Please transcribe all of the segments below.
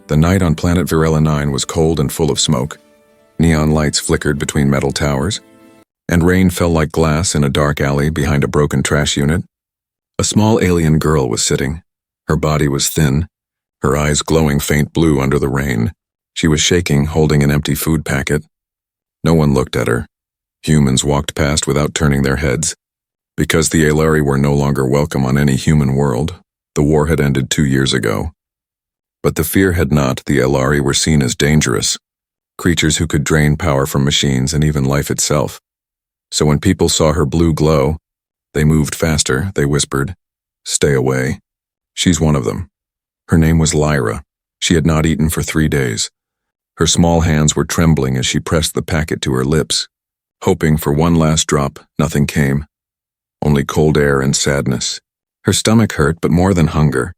The night on planet Varela 9 was cold and full of smoke. Neon lights flickered between metal towers, and rain fell like glass in a dark alley behind a broken trash unit. A small alien girl was sitting. Her body was thin, her eyes glowing faint blue under the rain. She was shaking, holding an empty food packet. No one looked at her. Humans walked past without turning their heads. Because the Aelari were no longer welcome on any human world, the war had ended 2 years ago. But the fear had not. The Aelari were seen as dangerous, creatures who could drain power from machines and even life itself. So when people saw her blue glow, they moved faster. They whispered, "Stay away." She's one of them. Her name was Lyra. She had not eaten for 3 days. Her small hands were trembling as she pressed the packet to her lips. Hoping for one last drop, nothing came. Only cold air and sadness. Her stomach hurt, but more than hunger.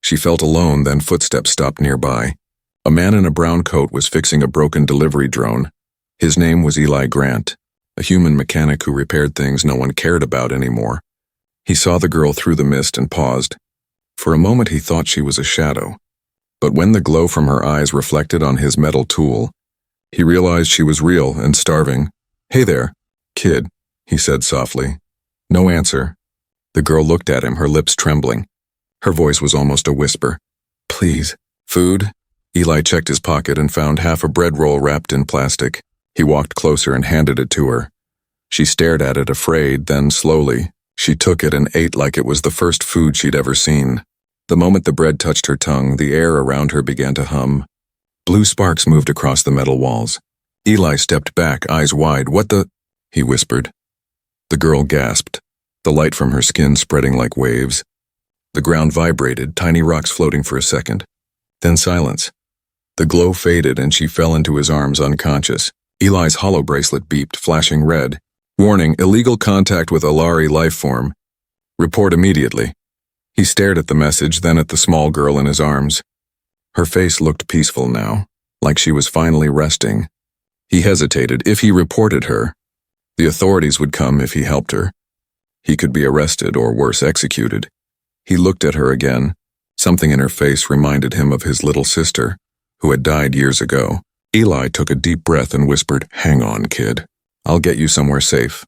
She felt alone, then footsteps stopped nearby. A man in a brown coat was fixing a broken delivery drone. His name was Eli Grant, a human mechanic who repaired things no one cared about anymore. He saw the girl through the mist and paused. For a moment he thought she was a shadow. But when the glow from her eyes reflected on his metal tool, he realized she was real and starving. "Hey there, kid," he said softly. No answer. The girl looked at him, her lips trembling. Her voice was almost a whisper. "Please, food?" Eli checked his pocket and found half a bread roll wrapped in plastic. He walked closer and handed it to her. She stared at it, afraid, then slowly, she took it and ate like it was the first food she'd ever seen. The moment the bread touched her tongue, the air around her began to hum. Blue sparks moved across the metal walls. Eli stepped back, eyes wide. "What the?" he whispered. The girl gasped, the light from her skin spreading like waves. The ground vibrated, tiny rocks floating for a second. Then silence. The glow faded and she fell into his arms unconscious. Eli's hollow bracelet beeped, flashing red. "Warning, illegal contact with Aelari life form. Report immediately." He stared at the message, then at the small girl in his arms. Her face looked peaceful now, like she was finally resting. He hesitated. If he reported her, the authorities would come. If he helped her, he could be arrested or worse, executed. He looked at her again. Something in her face reminded him of his little sister, who had died years ago. Eli took a deep breath and whispered, "Hang on, kid. I'll get you somewhere safe."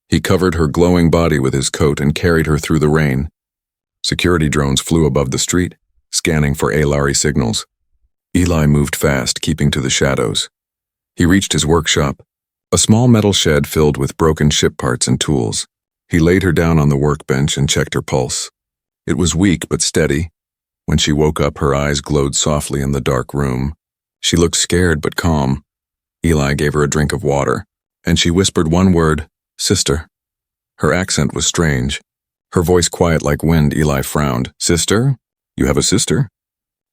He covered her glowing body with his coat and carried her through the rain. Security drones flew above the street, scanning for Aelari signals. Eli moved fast, keeping to the shadows. He reached his workshop, a small metal shed filled with broken ship parts and tools. He laid her down on the workbench and checked her pulse. It was weak but steady. When she woke up, her eyes glowed softly in the dark room. She looked scared but calm. Eli gave her a drink of water, and she whispered one word, "Sister." Her accent was strange, her voice quiet like wind. Eli frowned. "Sister? You have a sister?"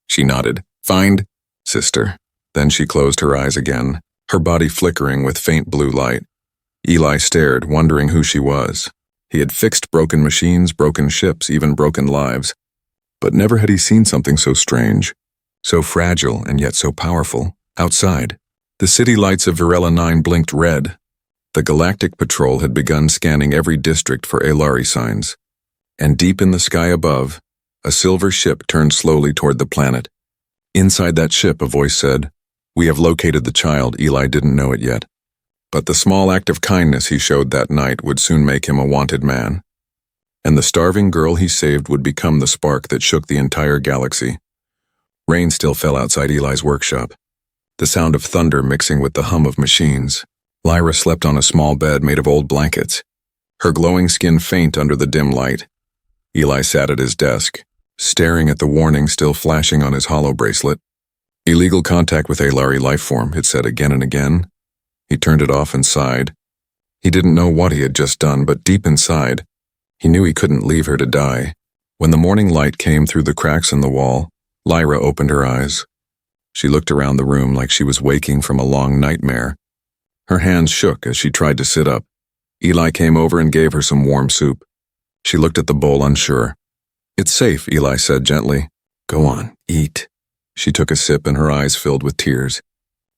She nodded. "Find sister." Then she closed her eyes again, her body flickering with faint blue light. Eli stared, wondering who she was. He had fixed broken machines, broken ships, even broken lives. But never had he seen something so strange, so fragile and yet so powerful. Outside, the city lights of Varela 9 blinked red. The Galactic Patrol had begun scanning every district for Aelari signs. And deep in the sky above, a silver ship turned slowly toward the planet. Inside that ship, a voice said, "We have located the child." Eli didn't know it yet. But the small act of kindness he showed that night would soon make him a wanted man. And the starving girl he saved would become the spark that shook the entire galaxy. Rain still fell outside Eli's workshop, the sound of thunder mixing with the hum of machines. Lyra slept on a small bed made of old blankets, her glowing skin faint under the dim light. Eli sat at his desk, staring at the warning still flashing on his hollow bracelet. "Illegal contact with Aelari life form," it said again and again. He turned it off and sighed. He didn't know what he had just done, but deep inside, he knew he couldn't leave her to die. When the morning light came through the cracks in the wall, Lyra opened her eyes. She looked around the room like she was waking from a long nightmare. Her hands shook as she tried to sit up. Eli came over and gave her some warm soup. She looked at the bowl, unsure. "It's safe," Eli said gently. "Go on, eat." She took a sip and her eyes filled with tears.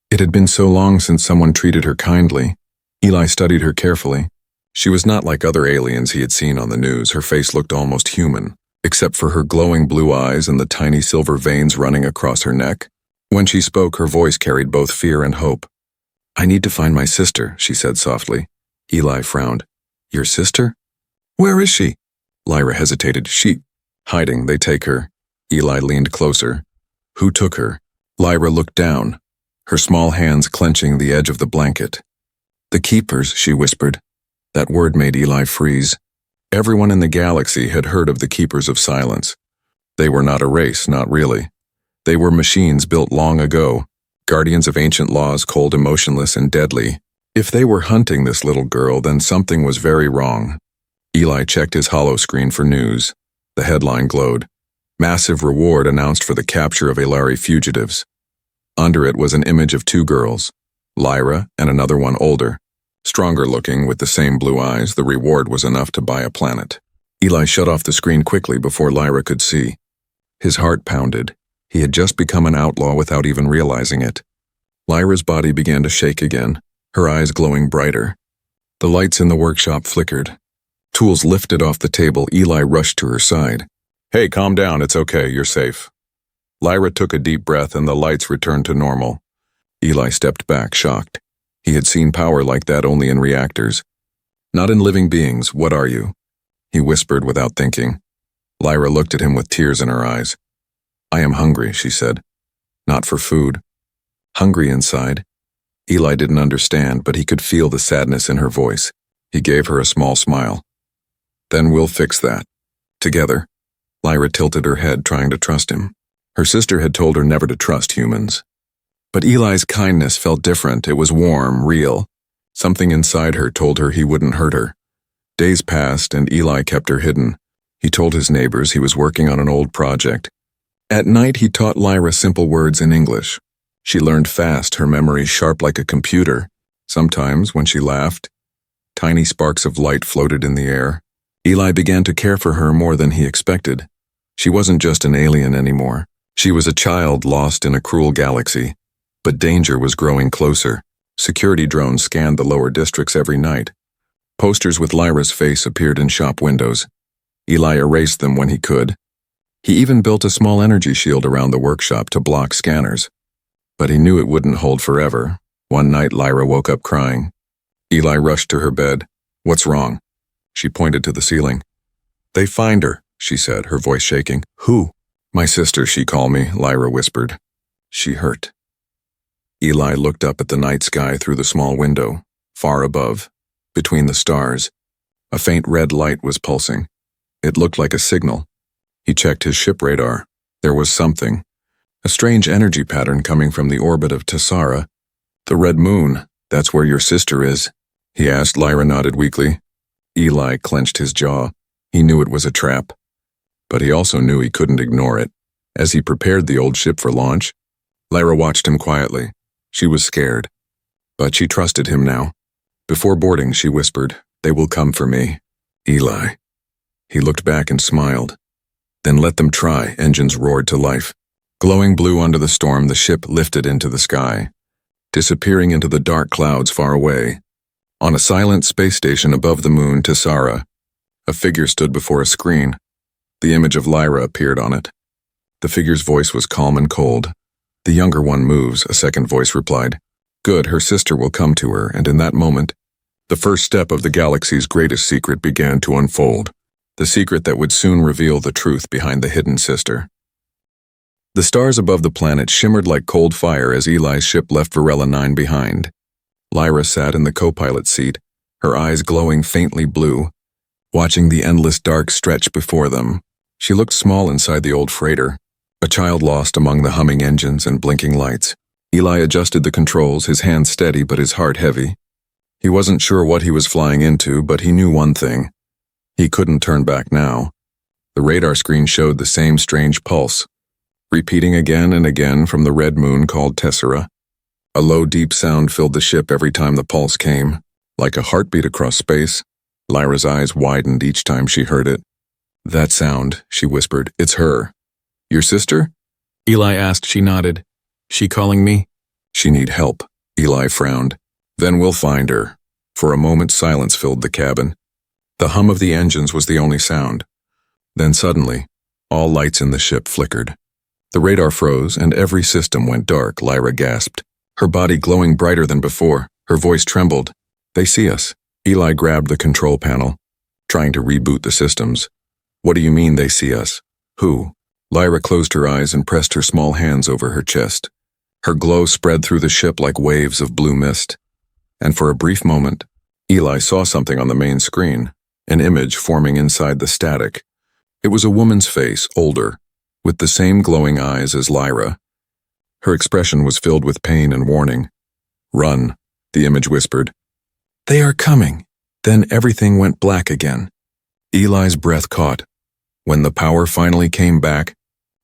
It had been so long since someone treated her kindly. Eli studied her carefully. She was not like other aliens he had seen on the news. Her face looked almost human, except for her glowing blue eyes and the tiny silver veins running across her neck. When she spoke, her voice carried both fear and hope. "I need to find my sister," she said softly. Eli frowned. "Your sister? Where is she?" Lyra hesitated. "She..." "Hiding, they take her." Eli leaned closer. "Who took her?" Lyra looked down, her small hands clenching the edge of the blanket. "The Keepers," she whispered. That word made Eli freeze. Everyone in the galaxy had heard of the Keepers of Silence. They were not a race, not really. They were machines built long ago, guardians of ancient laws, cold, emotionless, and deadly. If they were hunting this little girl, then something was very wrong. Eli checked his holo screen for news. The headline glowed. "Massive reward announced for the capture of Ilari fugitives." Under it was an image of two girls, Lyra and another one older. Stronger looking, with the same blue eyes, the reward was enough to buy a planet. Eli shut off the screen quickly before Lyra could see. His heart pounded. He had just become an outlaw without even realizing it. Lyra's body began to shake again, her eyes glowing brighter. The lights in the workshop flickered. Tools lifted off the table. Eli rushed to her side. "Hey, calm down, it's okay, you're safe." Lyra took a deep breath and the lights returned to normal. Eli stepped back, shocked. He had seen power like that only in reactors. "Not in living beings, what are you?" He whispered without thinking. Lyra looked at him with tears in her eyes. "I am hungry," she said. "Not for food." Hungry inside. Eli didn't understand, but he could feel the sadness in her voice. He gave her a small smile. "Then we'll fix that. Together." Lyra tilted her head, trying to trust him. Her sister had told her never to trust humans. But Eli's kindness felt different. It was warm, real. Something inside her told her he wouldn't hurt her. Days passed, and Eli kept her hidden. He told his neighbors he was working on an old project. At night, he taught Lyra simple words in English. She learned fast, her memory sharp like a computer. Sometimes, when she laughed, tiny sparks of light floated in the air. Eli began to care for her more than he expected. She wasn't just an alien anymore. She was a child lost in a cruel galaxy. But danger was growing closer. Security drones scanned the lower districts every night. Posters with Lyra's face appeared in shop windows. Eli erased them when he could. He even built a small energy shield around the workshop to block scanners. But he knew it wouldn't hold forever. One night, Lyra woke up crying. Eli rushed to her bed. "What's wrong?" She pointed to the ceiling. "They find her," she said, her voice shaking. "Who?" "My sister, she called me," Lyra whispered. "She hurt." Eli looked up at the night sky through the small window. Far above, between the stars, a faint red light was pulsing. It looked like a signal. He checked his ship radar. There was something. A strange energy pattern coming from the orbit of Tessara. "The red moon, that's where your sister is," he asked. Lyra nodded weakly. Eli clenched his jaw. He knew it was a trap. But he also knew he couldn't ignore it. As he prepared the old ship for launch, Lyra watched him quietly. She was scared. But she trusted him now. Before boarding, she whispered, "They will come for me." "Eli." He looked back and smiled. "Then let them try," engines roared to life. Glowing blue under the storm, the ship lifted into the sky, disappearing into the dark clouds far away. On a silent space station above the moon, Tessara, a figure stood before a screen. The image of Lyra appeared on it. The figure's voice was calm and cold. "The younger one moves," a second voice replied. "Good, her sister will come to her," and in that moment, the first step of the galaxy's greatest secret began to unfold. The secret that would soon reveal the truth behind the hidden sister. The stars above the planet shimmered like cold fire as Eli's ship left Varela 9 behind. Lyra sat in the co-pilot seat, her eyes glowing faintly blue, watching the endless dark stretch before them. She looked small inside the old freighter, a child lost among the humming engines and blinking lights. Eli adjusted the controls, his hands steady but his heart heavy. He wasn't sure what he was flying into, but he knew one thing. He couldn't turn back now. The radar screen showed the same strange pulse, repeating again and again from the red moon called Tessera. A low, deep sound filled the ship every time the pulse came, like a heartbeat across space. Lyra's eyes widened each time she heard it. "That sound," she whispered, "it's her." "Your sister?" Eli asked. She nodded. "She calling me?" "She need help." Eli frowned. "Then we'll find her." For a moment, silence filled the cabin. The hum of the engines was the only sound. Then suddenly, All lights in the ship flickered. The radar froze and every system went dark, Lyra gasped, her body glowing brighter than before. Her voice trembled. They see us. Eli grabbed the control panel, trying to reboot the systems. What do you mean they see us? Who? Lyra closed her eyes and pressed her small hands over her chest. Her glow spread through the ship like waves of blue mist. And for a brief moment, Eli saw something on the main screen, an image forming inside the static. It was a woman's face, older, with the same glowing eyes as Lyra. Her expression was filled with pain and warning. Run, the image whispered. They are coming. Then everything went black again. Eli's breath caught. When the power finally came back,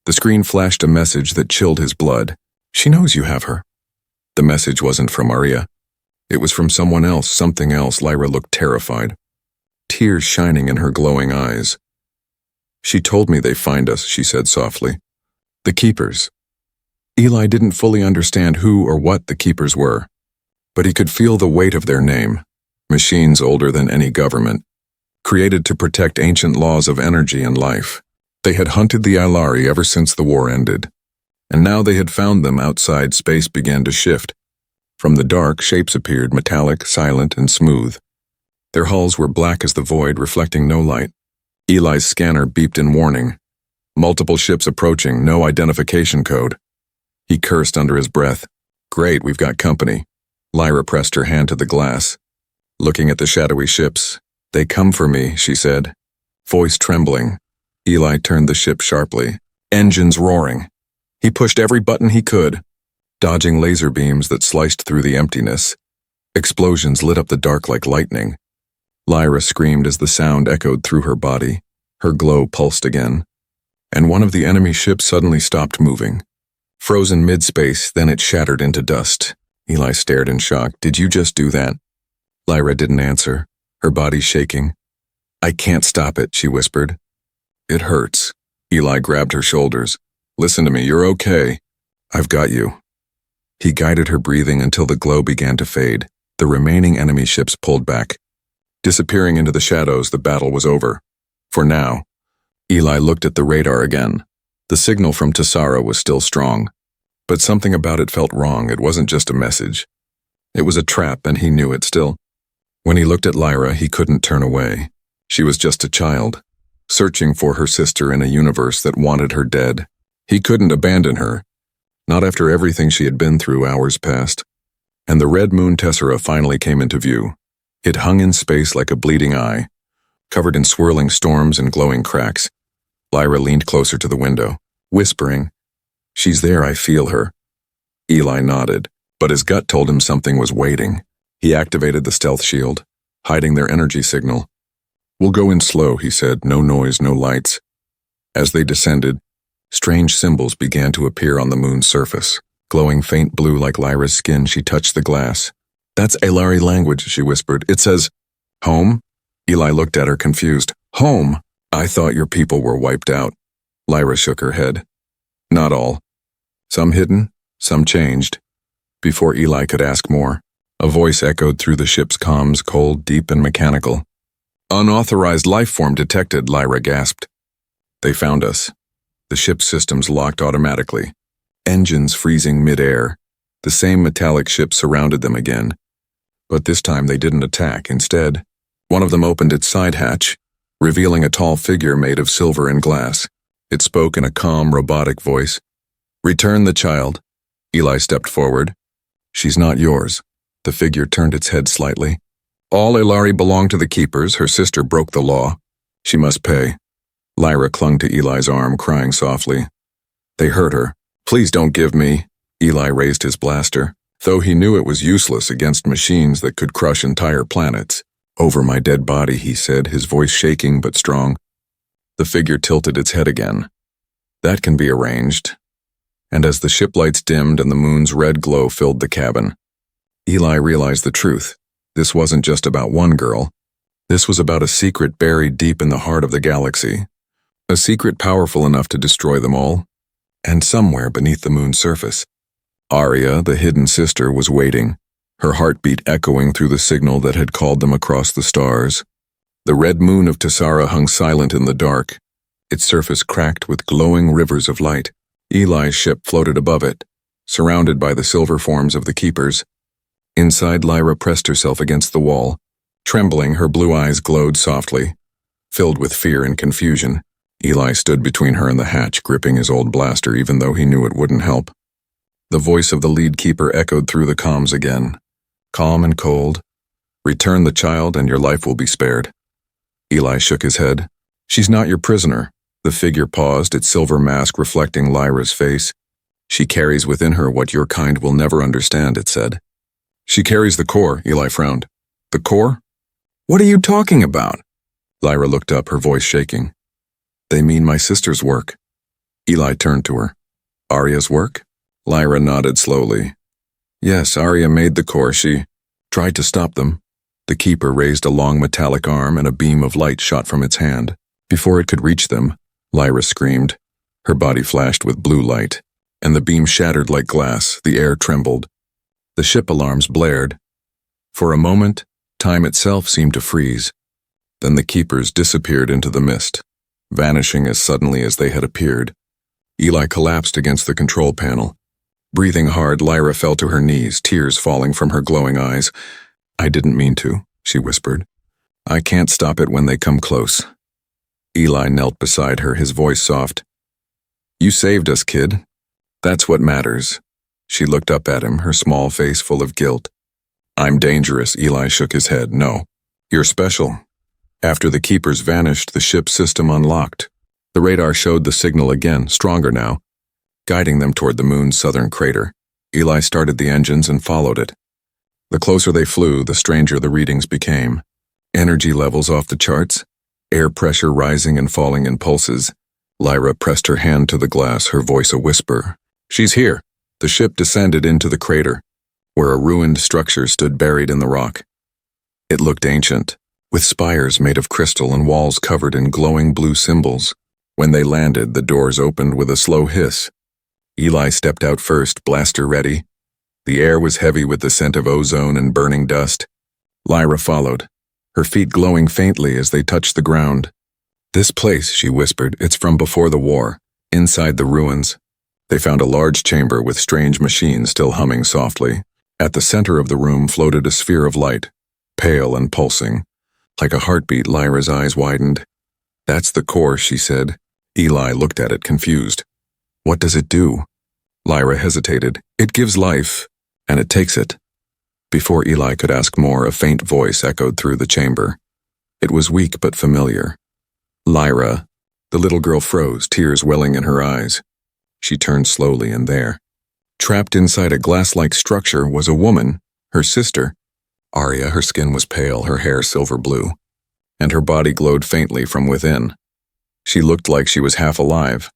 the screen flashed a message that chilled his blood. She knows you have her. The message wasn't from Arya. It was from someone else, something else. Lyra looked terrified, tears shining in her glowing eyes. She told me they find us, she said softly. The Keepers. Eli didn't fully understand who or what the Keepers were, but he could feel the weight of their name. Machines older than any government, created to protect ancient laws of energy and life. They had hunted the Ilari ever since the war ended, and now they had found them outside. Space began to shift. From the dark, shapes appeared, metallic, silent, and smooth. Their hulls were black as the void, reflecting no light. Eli's scanner beeped in warning. Multiple ships approaching, no identification code. He cursed under his breath. Great, we've got company. Lyra pressed her hand to the glass, looking at the shadowy ships. They come for me, she said, voice trembling. Eli turned the ship sharply, engines roaring. He pushed every button he could, dodging laser beams that sliced through the emptiness. Explosions lit up the dark like lightning. Lyra screamed as the sound echoed through her body. Her glow pulsed again, and one of the enemy ships suddenly stopped moving. Frozen mid-space, then it shattered into dust. Eli stared in shock. Did you just do that? Lyra didn't answer, her body shaking. I can't stop it, she whispered. It hurts. Eli grabbed her shoulders. Listen to me, you're okay. I've got you. He guided her breathing until the glow began to fade. The remaining enemy ships pulled back. Disappearing into the shadows, the battle was over. For now. Eli looked at the radar again. The signal from Tessara was still strong, but something about it felt wrong. It wasn't just a message. It was a trap, and he knew it still. When he looked at Lyra, he couldn't turn away. She was just a child, searching for her sister in a universe that wanted her dead. He couldn't abandon her, not after everything she had been through hours past. And the red moon Tessera finally came into view. It hung in space like a bleeding eye, covered in swirling storms and glowing cracks. Lyra leaned closer to the window, whispering, She's there, I feel her. Eli nodded, but his gut told him something was waiting. He activated the stealth shield, hiding their energy signal. We'll go in slow, he said, no noise, no lights. As they descended, strange symbols began to appear on the moon's surface. Glowing faint blue like Lyra's skin, she touched the glass. That's Ilari language, she whispered. It says, home? Eli looked at her confused. Home? I thought your people were wiped out. Lyra shook her head. Not all. Some hidden, some changed. Before Eli could ask more, a voice echoed through the ship's comms, cold, deep, and mechanical. Unauthorized life form detected, Lyra gasped. They found us. The ship's systems locked automatically. Engines freezing mid-air. The same metallic ship surrounded them again. But this time they didn't attack. Instead, one of them opened its side hatch, revealing a tall figure made of silver and glass. It spoke in a calm, robotic voice. Return the child. Eli stepped forward. She's not yours. The figure turned its head slightly. All Ilari belong to the Keepers. Her sister broke the law. She must pay. Lyra clung to Eli's arm, crying softly. They hurt her. Please don't give me. Eli raised his blaster, though he knew it was useless against machines that could crush entire planets. Over my dead body, he said, his voice shaking but strong. The figure tilted its head again. That can be arranged. And as the ship lights dimmed and the moon's red glow filled the cabin, Eli realized the truth. This wasn't just about one girl. This was about a secret buried deep in the heart of the galaxy. A secret powerful enough to destroy them all. And somewhere beneath the moon's surface, Arya, the hidden sister, was waiting, her heartbeat echoing through the signal that had called them across the stars. The red moon of Tessara hung silent in the dark, its surface cracked with glowing rivers of light. Eli's ship floated above it, surrounded by the silver forms of the keepers. Inside, Lyra pressed herself against the wall. Trembling, her blue eyes glowed softly. Filled with fear and confusion, Eli stood between her and the hatch, gripping his old blaster even though he knew it wouldn't help. The voice of the lead keeper echoed through the comms again, calm and cold. "Return the child and your life will be spared." Eli shook his head. "She's not your prisoner." The figure paused, its silver mask reflecting Lyra's face. "She carries within her what your kind will never understand," it said. "She carries the core," Eli frowned. "The core? What are you talking about?" Lyra looked up, her voice shaking. "They mean my sister's work." Eli turned to her. "Arya's work?" Lyra nodded slowly. "Yes, Arya made the core. She tried to stop them." The keeper raised a long metallic arm and a beam of light shot from its hand. Before it could reach them, Lyra screamed. Her body flashed with blue light, and the beam shattered like glass. The air trembled. The ship alarms blared. For a moment, time itself seemed to freeze. Then the keepers disappeared into the mist, vanishing as suddenly as they had appeared. Eli collapsed against the control panel. Breathing hard, Lyra fell to her knees, tears falling from her glowing eyes. "I didn't mean to," she whispered. "I can't stop it when they come close." Eli knelt beside her, his voice soft. "You saved us, kid. That's what matters." She looked up at him, her small face full of guilt. "I'm dangerous," Eli shook his head. "No, you're special." After the keepers vanished, the ship's system unlocked. The radar showed the signal again, stronger now, guiding them toward the moon's southern crater. Eli started the engines and followed it. The closer they flew, the stranger the readings became. Energy levels off the charts, air pressure rising and falling in pulses. Lyra pressed her hand to the glass, her voice a whisper. "She's here." The ship descended into the crater, where a ruined structure stood buried in the rock. It looked ancient, with spires made of crystal and walls covered in glowing blue symbols. When they landed, the doors opened with a slow hiss. Eli stepped out first, blaster ready. The air was heavy with the scent of ozone and burning dust. Lyra followed, her feet glowing faintly as they touched the ground. "This place," she whispered, "it's from before the war, inside the ruins." They found a large chamber with strange machines still humming softly. At the center of the room floated a sphere of light, pale and pulsing. Like a heartbeat, Lyra's eyes widened. "That's the core," she said. Eli looked at it, confused. "What does it do?" Lyra hesitated. "It gives life, and it takes it." Before Eli could ask more, a faint voice echoed through the chamber. It was weak but familiar. "Lyra." The little girl froze, tears welling in her eyes. She turned slowly, and there, trapped inside a glass-like structure, was a woman, her sister. Arya. Her skin was pale, her hair silver blue, and her body glowed faintly from within. She looked like she was half alive.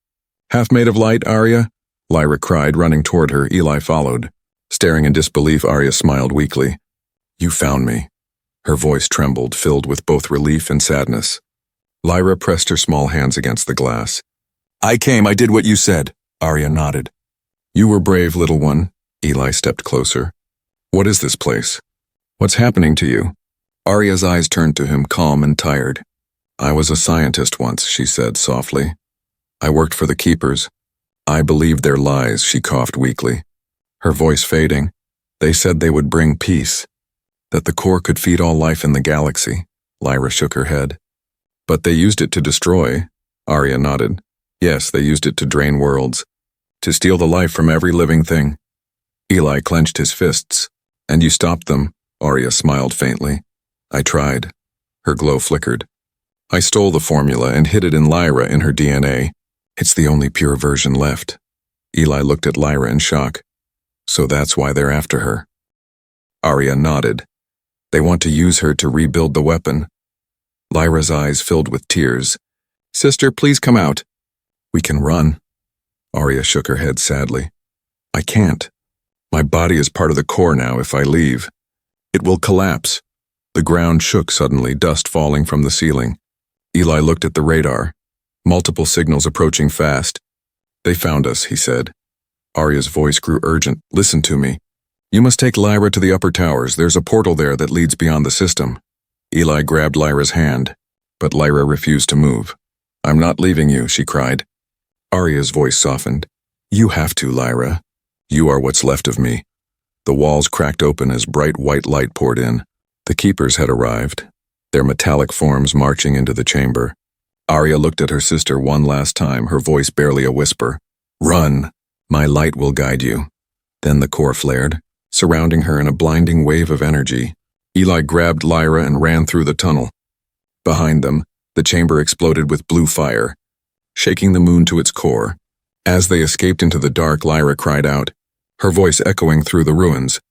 "Half made of light, Arya?" Lyra cried, running toward her. Eli followed. Staring in disbelief, Arya smiled weakly. "You found me." Her voice trembled, filled with both relief and sadness. Lyra pressed her small hands against the glass. "I came, I did what you said." Arya nodded. "You were brave, little one." Eli stepped closer. "What is this place? What's happening to you?" Arya's eyes turned to him, calm and tired. "I was a scientist once," she said softly. "I worked for the keepers. I believed their lies," she coughed weakly, her voice fading. "They said they would bring peace, that the core could feed all life in the galaxy." Lyra shook her head. "But they used it to destroy." Arya nodded. "Yes, they used it to drain worlds, to steal the life from every living thing." Eli clenched his fists. "And you stopped them?" Arya smiled faintly. "I tried." Her glow flickered. "I stole the formula and hid it in Lyra in her DNA. It's the only pure version left." Eli looked at Lyra in shock. "So that's why they're after her." Arya nodded. "They want to use her to rebuild the weapon." Lyra's eyes filled with tears. "Sister, please come out." "We can run." Arya shook her head sadly. "I can't. My body is part of the core now. If I leave, it will collapse." The ground shook suddenly, dust falling from the ceiling. Eli looked at the radar. Multiple signals approaching fast. "They found us," he said. Arya's voice grew urgent. "Listen to me. You must take Lyra to the upper towers. There's a portal there that leads beyond the system." Eli grabbed Lyra's hand, but Lyra refused to move. I'm not leaving you, she cried. Arya's voice softened. You have to, Lyra. You are what's left of me. The walls cracked open as bright white light poured in. The keepers had arrived, their metallic forms marching into the chamber. Arya looked at her sister one last time, her voice barely a whisper. Run! My light will guide you. Then the core flared, surrounding her in a blinding wave of energy. Eli grabbed Lyra and ran through the tunnel. Behind them, the chamber exploded with blue fire, shaking the moon to its core. As they escaped into the dark, Lyra cried out, her voice echoing through the ruins.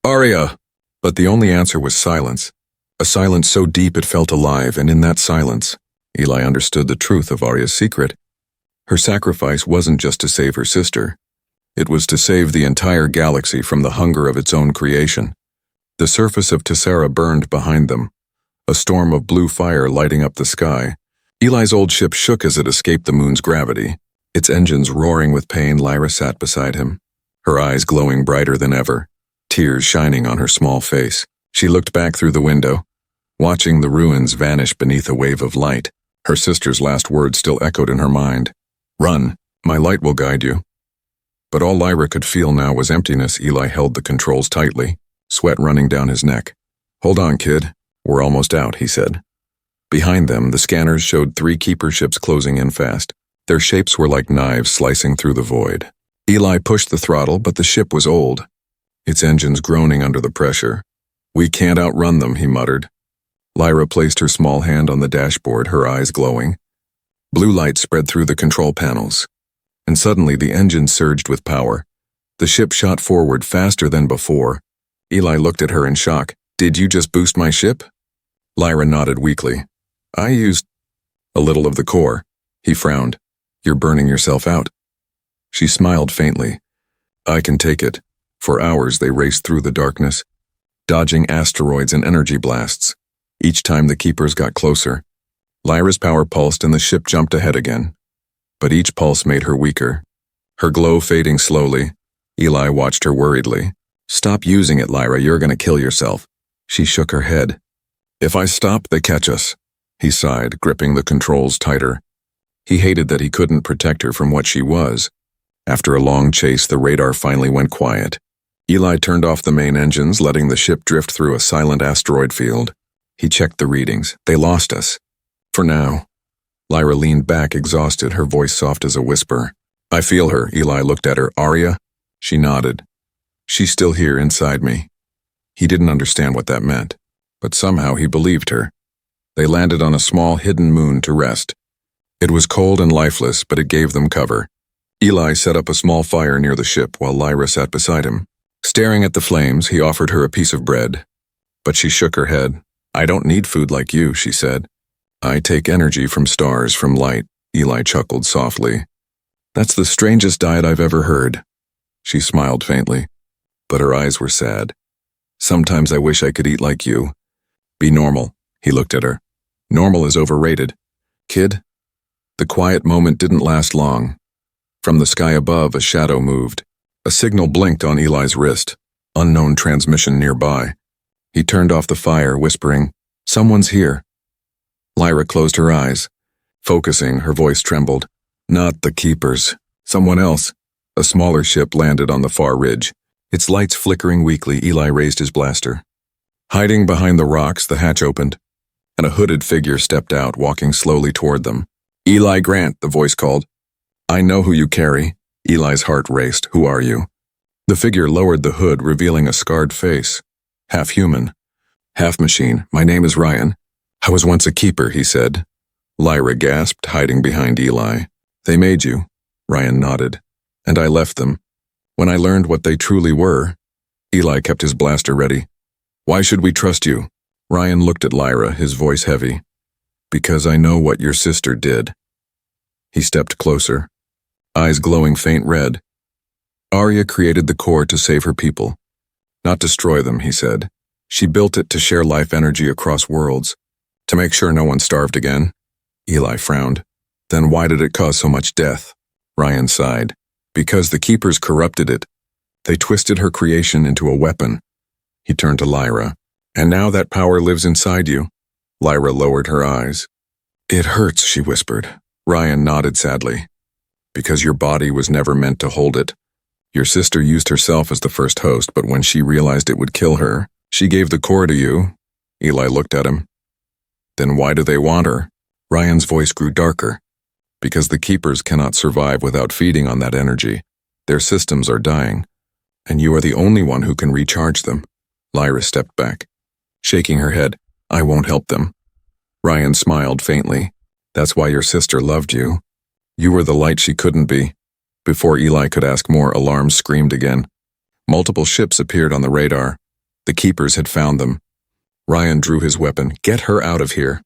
Arya! But the only answer was silence. A silence so deep it felt alive, and in that silence, Eli understood the truth of Arya's secret. Her sacrifice wasn't just to save her sister. It was to save the entire galaxy from the hunger of its own creation. The surface of Tessera burned behind them, a storm of blue fire lighting up the sky. Eli's old ship shook as it escaped the moon's gravity. Its engines roaring with pain, Lyra sat beside him, her eyes glowing brighter than ever, tears shining on her small face. She looked back through the window, watching the ruins vanish beneath a wave of light. Her sister's last words still echoed in her mind. Run, my light will guide you. But all Lyra could feel now was emptiness. Eli held the controls tightly, sweat running down his neck. Hold on, kid. We're almost out, he said. Behind them, the scanners showed 3 keeper ships closing in fast. Their shapes were like knives slicing through the void. Eli pushed the throttle, but the ship was old, its engines groaning under the pressure. We can't outrun them, he muttered. Lyra placed her small hand on the dashboard, her eyes glowing. Blue light spread through the control panels, and suddenly the engine surged with power. The ship shot forward faster than before. Eli looked at her in shock. Did you just boost my ship? Lyra nodded weakly. I used a little of the core. He frowned. You're burning yourself out. She smiled faintly. I can take it. For hours they raced through the darkness, dodging asteroids and energy blasts. Each time the keepers got closer, Lyra's power pulsed and the ship jumped ahead again. But each pulse made her weaker, her glow fading slowly. Eli watched her worriedly. Stop using it, Lyra, you're gonna kill yourself. She shook her head. If I stop, they catch us. He sighed, gripping the controls tighter. He hated that he couldn't protect her from what she was. After a long chase, the radar finally went quiet. Eli turned off the main engines, letting the ship drift through a silent asteroid field. He checked the readings. They lost us. For now. Lyra leaned back, exhausted, her voice soft as a whisper. I feel her. Eli looked at her. Arya? She nodded. She's still here inside me. He didn't understand what that meant, but somehow he believed her. They landed on a small hidden moon to rest. It was cold and lifeless, but it gave them cover. Eli set up a small fire near the ship while Lyra sat beside him. Staring at the flames, he offered her a piece of bread. But she shook her head. I don't need food like you, she said. I take energy from stars, from light. Eli chuckled softly. That's the strangest diet I've ever heard. She smiled faintly, but her eyes were sad. Sometimes I wish I could eat like you. Be normal, he looked at her. Normal is overrated. Kid? The quiet moment didn't last long. From the sky above, a shadow moved. A signal blinked on Eli's wrist. Unknown transmission nearby. He turned off the fire, whispering, Someone's here. Lyra closed her eyes. Focusing, her voice trembled. Not the keepers. Someone else. A smaller ship landed on the far ridge. Its lights flickering weakly, Eli raised his blaster. Hiding behind the rocks, the hatch opened, and a hooded figure stepped out, walking slowly toward them. Eli Grant, the voice called. I know who you carry. Eli's heart raced. Who are you? The figure lowered the hood, revealing a scarred face. Half human, half machine. My name is Ryan. I was once a keeper, he said. Lyra gasped, hiding behind Eli. They made you. Ryan nodded. And I left them. When I learned what they truly were, Eli kept his blaster ready. Why should we trust you? Ryan looked at Lyra, his voice heavy. Because I know what your sister did. He stepped closer, eyes glowing faint red. Arya created the core to save her people. Not destroy them, he said. She built it to share life energy across worlds, to make sure no one starved again. Eli frowned. Then why did it cause so much death? Ryan sighed. Because the keepers corrupted it. They twisted her creation into a weapon. He turned to Lyra. And now that power lives inside you. Lyra lowered her eyes. It hurts, she whispered. Ryan nodded sadly. Because your body was never meant to hold it. Your sister used herself as the first host, but when she realized it would kill her, she gave the core to you. Eli looked at him. Then why do they want her? Ryan's voice grew darker. Because the keepers cannot survive without feeding on that energy. Their systems are dying. And you are the only one who can recharge them. Lyra stepped back, shaking her head. I won't help them. Ryan smiled faintly. That's why your sister loved you. You were the light she couldn't be. Before Eli could ask more, alarms screamed again. Multiple ships appeared on the radar. The keepers had found them. Ryan drew his weapon. Get her out of here.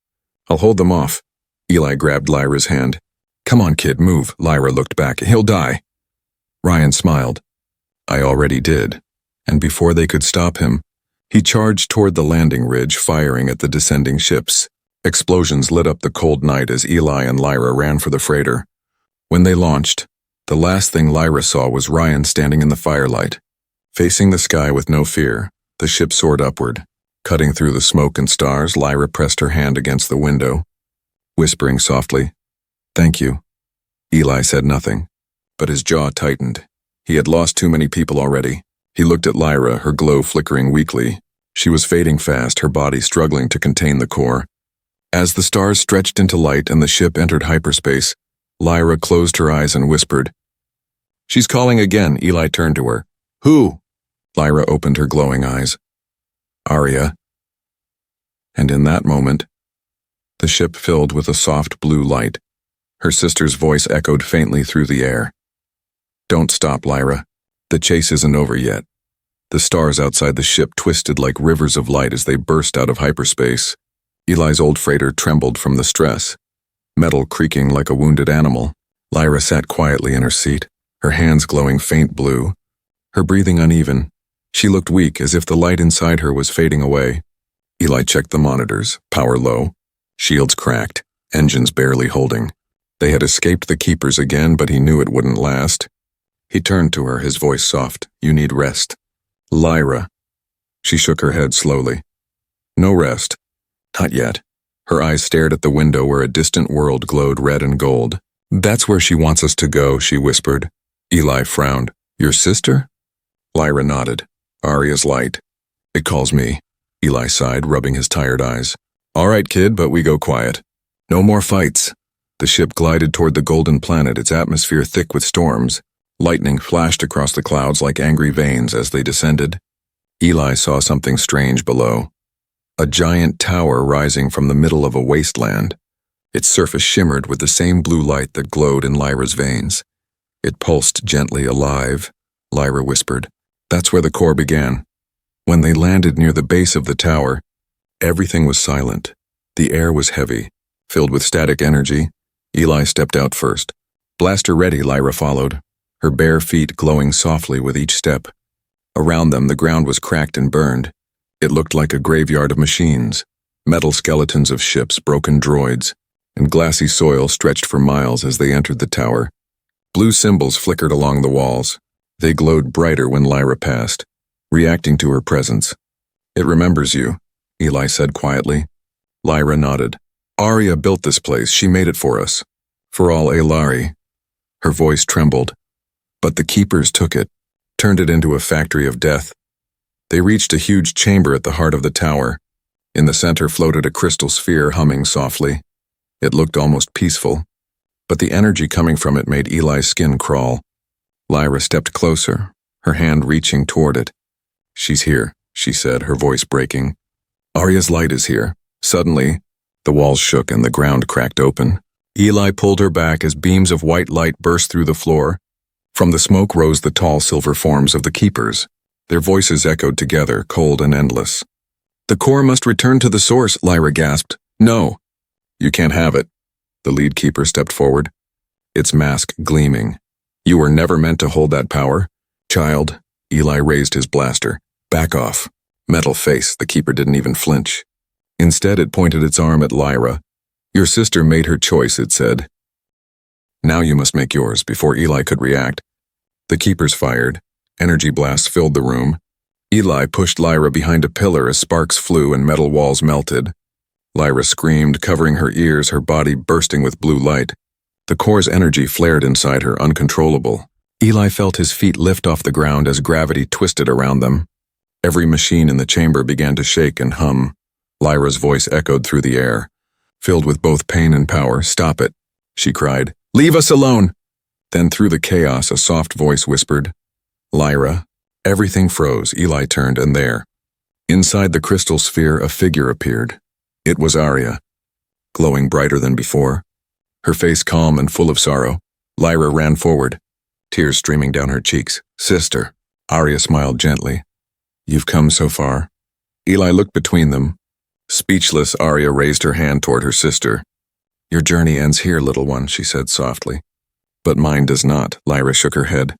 I'll hold them off. Eli grabbed Lyra's hand. Come on, kid, move. Lyra looked back. He'll die. Ryan smiled. I already did. And before they could stop him, he charged toward the landing ridge, firing at the descending ships. Explosions lit up the cold night as Eli and Lyra ran for the freighter. When they launched, the last thing Lyra saw was Ryan standing in the firelight. Facing the sky with no fear, the ship soared upward. Cutting through the smoke and stars, Lyra pressed her hand against the window, whispering softly, Thank you. Eli said nothing, but his jaw tightened. He had lost too many people already. He looked at Lyra, her glow flickering weakly. She was fading fast, her body struggling to contain the core. As the stars stretched into light and the ship entered hyperspace, Lyra closed her eyes and whispered. She's calling again. Eli turned to her. Who? Lyra opened her glowing eyes. Arya. And in that moment, the ship filled with a soft blue light. Her sister's voice echoed faintly through the air. Don't stop, Lyra. The chase isn't over yet. The stars outside the ship twisted like rivers of light as they burst out of hyperspace. Eli's old freighter trembled from the stress, metal creaking like a wounded animal. Lyra sat quietly in her seat, her hands glowing faint blue, her breathing uneven. She looked weak, as if the light inside her was fading away. Eli checked the monitors, power low, shields cracked, engines barely holding. They had escaped the keepers again, but he knew it wouldn't last. He turned to her, his voice soft. You need rest. Lyra. She shook her head slowly. No rest. Not yet. Her eyes stared at the window where a distant world glowed red and gold. That's where she wants us to go, she whispered. Eli frowned. Your sister? Lyra nodded. Arya's light. It calls me. Eli sighed, rubbing his tired eyes. All right, kid, but we go quiet. No more fights. The ship glided toward the golden planet, its atmosphere thick with storms. Lightning flashed across the clouds like angry veins as they descended. Eli saw something strange below. A giant tower rising from the middle of a wasteland. Its surface shimmered with the same blue light that glowed in Lyra's veins. It pulsed gently alive, Lyra whispered. That's where the core began. When they landed near the base of the tower, everything was silent. The air was heavy, filled with static energy. Eli stepped out first. Blaster ready, Lyra followed, her bare feet glowing softly with each step. Around them, the ground was cracked and burned. It looked like a graveyard of machines, metal skeletons of ships, broken droids, and glassy soil stretched for miles as they entered the tower. Blue symbols flickered along the walls. They glowed brighter when Lyra passed, reacting to her presence. It remembers you, Eli said quietly. Lyra nodded. Arya built this place. She made it for us. For all Aelari. Her voice trembled. But the keepers took it, turned it into a factory of death. They reached a huge chamber at the heart of the tower. In the center floated a crystal sphere humming softly. It looked almost peaceful, but the energy coming from it made Eli's skin crawl. Lyra stepped closer, her hand reaching toward it. She's here, she said, her voice breaking. Arya's light is here. Suddenly, the walls shook and the ground cracked open. Eli pulled her back as beams of white light burst through the floor. From the smoke rose the tall silver forms of the keepers. Their voices echoed together, cold and endless. The core must return to the source, Lyra gasped. No. You can't have it. The lead keeper stepped forward, its mask gleaming. You were never meant to hold that power. Child, Eli raised his blaster. Back off. Metal face, the keeper didn't even flinch. Instead, it pointed its arm at Lyra. Your sister made her choice, it said. Now you must make yours. Before Eli could react, the keepers fired. Energy blasts filled the room. Eli pushed Lyra behind a pillar as sparks flew and metal walls melted. Lyra screamed, covering her ears, her body bursting with blue light. The core's energy flared inside her, uncontrollable. Eli felt his feet lift off the ground as gravity twisted around them. Every machine in the chamber began to shake and hum. Lyra's voice echoed through the air, filled with both pain and power. "Stop it," she cried. "Leave us alone!" Then through the chaos, a soft voice whispered, "Lyra." Everything froze. Eli turned, and there, inside the crystal sphere, a figure appeared. It was Arya, glowing brighter than before, her face calm and full of sorrow. Lyra ran forward, tears streaming down her cheeks. "Sister." Arya smiled gently. "You've come so far." Eli looked between them. Speechless, Arya raised her hand toward her sister. "Your journey ends here, little one," she said softly. "But mine does not." Lyra shook her head.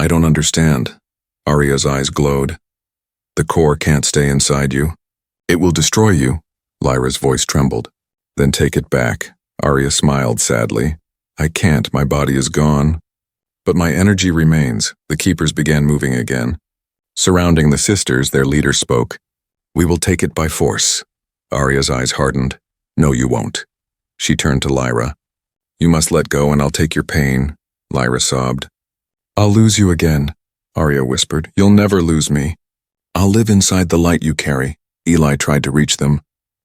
"I don't understand." Arya's eyes glowed. "The core can't stay inside you. It will destroy you." Lyra's voice trembled. "Then take it back." Arya smiled sadly. "I can't, my body is gone. But my energy remains." The keepers began moving again. Surrounding the sisters, their leader spoke. "We will take it by force." Arya's eyes hardened. "No, you won't." She turned to Lyra. "You must let go and I'll take your pain." Lyra sobbed. "I'll lose you again," Arya whispered. "You'll never lose me. I'll live inside the light you carry." Eli tried to reach them,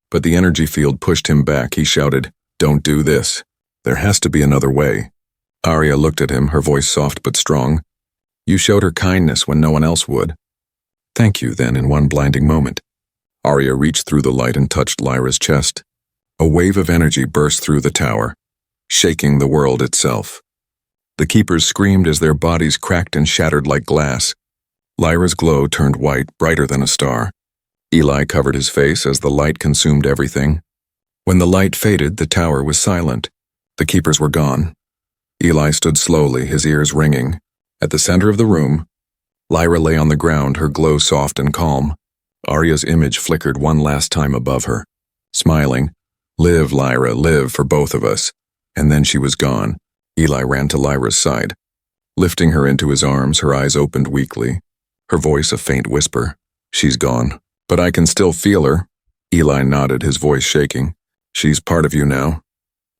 but the energy field pushed him back. He shouted, "Don't do this. There has to be another way." Arya looked at him, her voice soft but strong. "You showed her kindness when no one else would." "Thank you," then, in one blinding moment. Arya reached through the light and touched Lyra's chest. A wave of energy burst through the tower, shaking the world itself. The keepers screamed as their bodies cracked and shattered like glass. Lyra's glow turned white, brighter than a star. Eli covered his face as the light consumed everything. When the light faded, the tower was silent. The keepers were gone. Eli stood slowly, his ears ringing. At the center of the room, Lyra lay on the ground, her glow soft and calm. Arya's image flickered one last time above her, smiling. "Live, Lyra, live for both of us." And then she was gone. Eli ran to Lyra's side. Lifting her into his arms, her eyes opened weakly, her voice a faint whisper. "She's gone, but I can still feel her." Eli nodded, his voice shaking. "She's part of you now."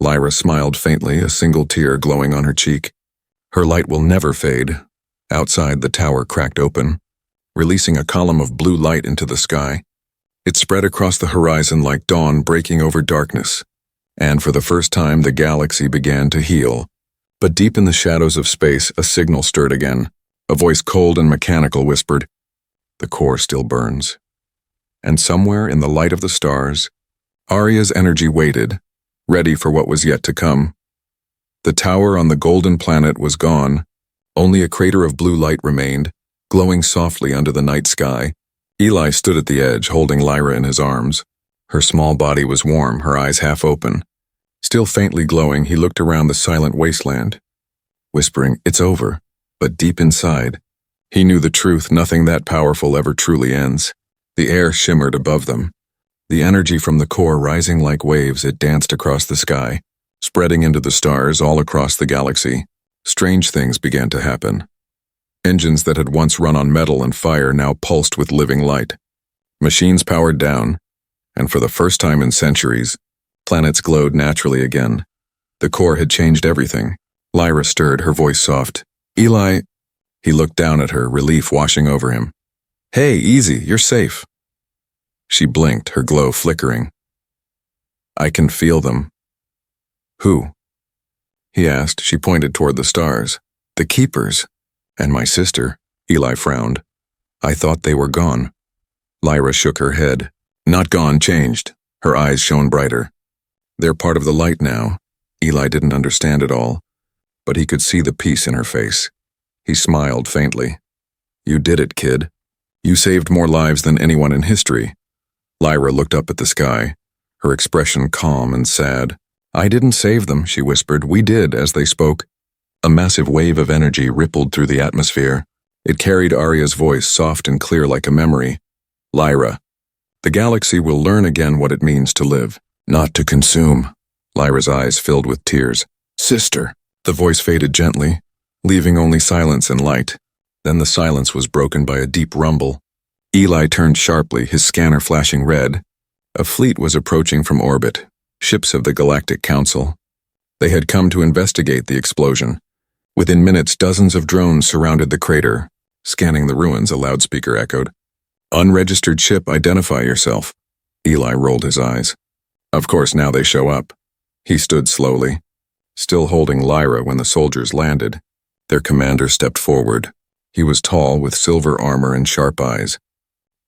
Lyra smiled faintly, a single tear glowing on her cheek. "Her light will never fade." Outside, the tower cracked open, releasing a column of blue light into the sky. It spread across the horizon like dawn breaking over darkness. And for the first time, the galaxy began to heal. But deep in the shadows of space, a signal stirred again. A voice cold and mechanical whispered, "The core still burns." And somewhere in the light of the stars, Arya's energy waited, ready for what was yet to come. The tower on the golden planet was gone. Only a crater of blue light remained, glowing softly under the night sky. Eli stood at the edge, holding Lyra in his arms. Her small body was warm, her eyes half open. Still faintly glowing, he looked around the silent wasteland, whispering, "It's over." But deep inside, he knew the truth. Nothing that powerful ever truly ends. The air shimmered above them. The energy from the core rising like waves, it danced across the sky, spreading into the stars all across the galaxy. Strange things began to happen. Engines that had once run on metal and fire now pulsed with living light. Machines powered down, and for the first time in centuries, planets glowed naturally again. The core had changed everything. Lyra stirred, her voice soft. "Eli." He looked down at her, relief washing over him. "Hey, easy, you're safe." She blinked, her glow flickering. "I can feel them." "Who?" he asked. She pointed toward the stars. "The keepers. And my sister." Eli frowned. "I thought they were gone." Lyra shook her head. "Not gone, changed." Her eyes shone brighter. "They're part of the light now." Eli didn't understand it all, but he could see the peace in her face. He smiled faintly. "You did it, kid. You saved more lives than anyone in history." Lyra looked up at the sky, her expression calm and sad. "I didn't save them," she whispered. "We did," as they spoke. A massive wave of energy rippled through the atmosphere. It carried Arya's voice, soft and clear like a memory. "Lyra, the galaxy will learn again what it means to live, not to consume." Lyra's eyes filled with tears. "Sister." The voice faded gently, leaving only silence and light. Then the silence was broken by a deep rumble. Eli turned sharply, his scanner flashing red. A fleet was approaching from orbit, ships of the Galactic Council. They had come to investigate the explosion. Within minutes, dozens of drones surrounded the crater. Scanning the ruins, a loudspeaker echoed. "Unregistered ship, identify yourself." Eli rolled his eyes. Of course, now they show up. He stood slowly, still holding Lyra when the soldiers landed. Their commander stepped forward. He was tall, with silver armor and sharp eyes.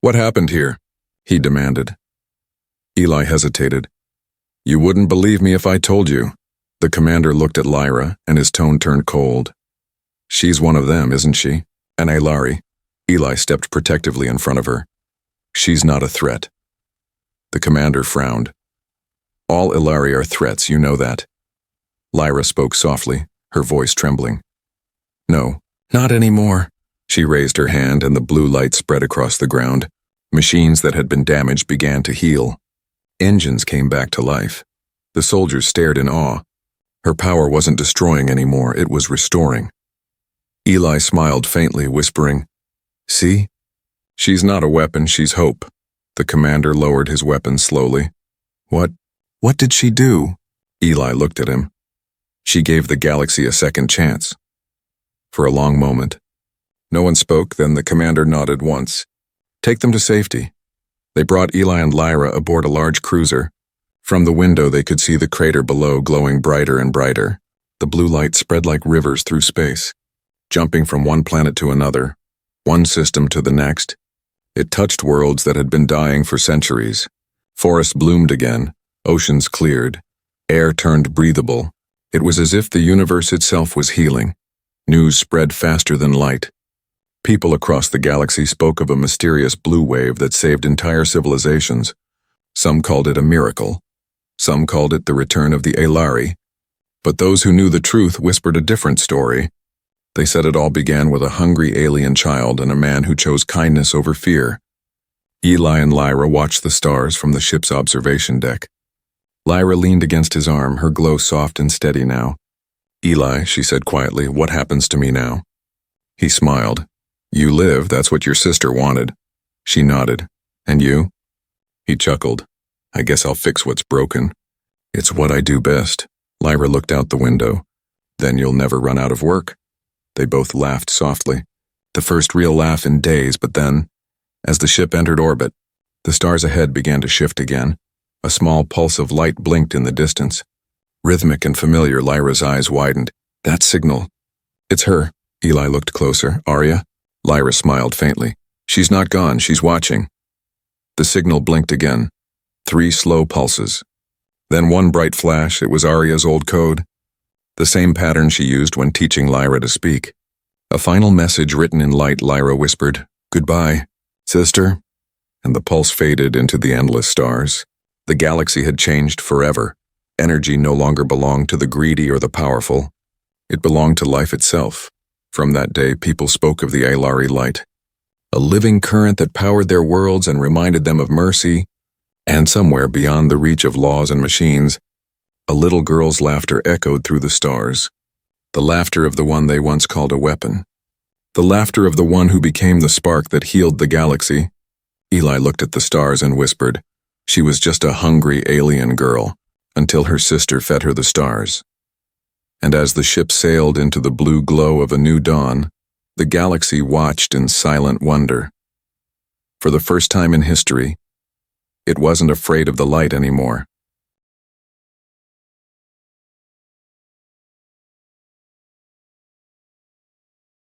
"What happened here?" he demanded. Eli hesitated. "You wouldn't believe me if I told you." The commander looked at Lyra, and his tone turned cold. "She's one of them, isn't she? An Aelari." Eli stepped protectively in front of her. "She's not a threat." The commander frowned. "All Aelari are threats, you know that." Lyra spoke softly, her voice trembling. "No, not anymore." She raised her hand and the blue light spread across the ground. Machines that had been damaged began to heal. Engines came back to life. The soldiers stared in awe. Her power wasn't destroying anymore, it was restoring. Eli smiled faintly, whispering, "See? She's not a weapon, she's hope." The commander lowered his weapon slowly. What did she do?" Eli looked at him. "She gave the galaxy a second chance." For a long moment, no one spoke, then the commander nodded once. "Take them to safety." They brought Eli and Lyra aboard a large cruiser. From the window they could see the crater below glowing brighter and brighter. The blue light spread like rivers through space, jumping from one planet to another, one system to the next. It touched worlds that had been dying for centuries. Forests bloomed again, oceans cleared, air turned breathable. It was as if the universe itself was healing. News spread faster than light. People across the galaxy spoke of a mysterious blue wave that saved entire civilizations. Some called it a miracle. Some called it the return of the Aelari. But those who knew the truth whispered a different story. They said it all began with a hungry alien child and a man who chose kindness over fear. Eli and Lyra watched the stars from the ship's observation deck. Lyra leaned against his arm, her glow soft and steady now. "Eli," she said quietly, "what happens to me now?" He smiled. "You live, that's what your sister wanted." She nodded. "And you?" He chuckled. "I guess I'll fix what's broken." "It's what I do best." Lyra looked out the window. "Then you'll never run out of work." They both laughed softly. The first real laugh in days, but then, as the ship entered orbit, the stars ahead began to shift again. A small pulse of light blinked in the distance. Rhythmic and familiar, Lyra's eyes widened. "That signal." "It's her." Eli looked closer. "Arya?" Lyra smiled faintly. "She's not gone, she's watching." The signal blinked again. 3 slow pulses. Then one bright flash. It was Arya's old code. The same pattern she used when teaching Lyra to speak. A final message written in light. Lyra whispered, "Goodbye, sister." And the pulse faded into the endless stars. The galaxy had changed forever. Energy no longer belonged to the greedy or the powerful. It belonged to life itself. From that day, people spoke of the Aelari light, a living current that powered their worlds and reminded them of mercy. And somewhere beyond the reach of laws and machines, a little girl's laughter echoed through the stars. The laughter of the one they once called a weapon. The laughter of the one who became the spark that healed the galaxy. Eli looked at the stars and whispered, she was just a hungry alien girl, until her sister fed her the stars. And as the ship sailed into the blue glow of a new dawn, the galaxy watched in silent wonder. For the first time in history, it wasn't afraid of the light anymore.